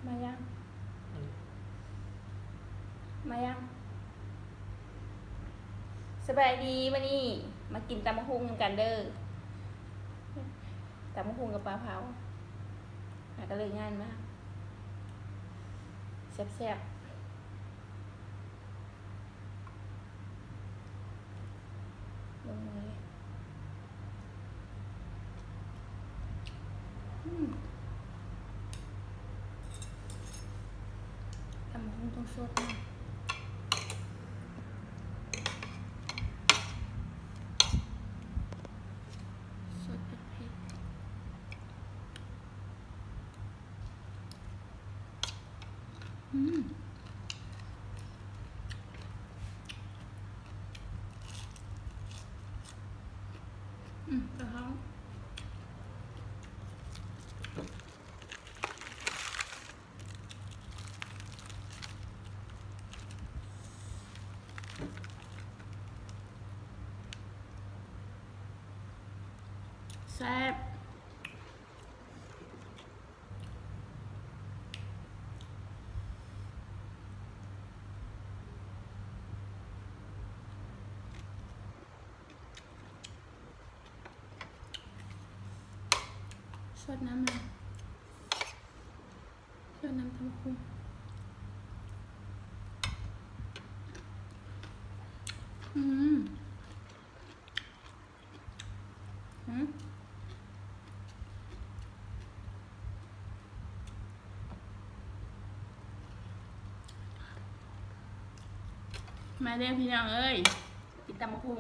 มายังมายังสบายดีวันนี้มากินตำมะฮุ่งกันเด้อตำมะฮุ่งกับปลาเผาก็เลยง่ายมากแซ่บๆลงมือตำมะฮุ่งต้องสดมากสดเผ็ดกระเพราแซ่บสดน้ำเลยสดน้ำตำมะฮุ่งมาเด้อพี่น้องเอ้ยกินตำมะฮุ่ง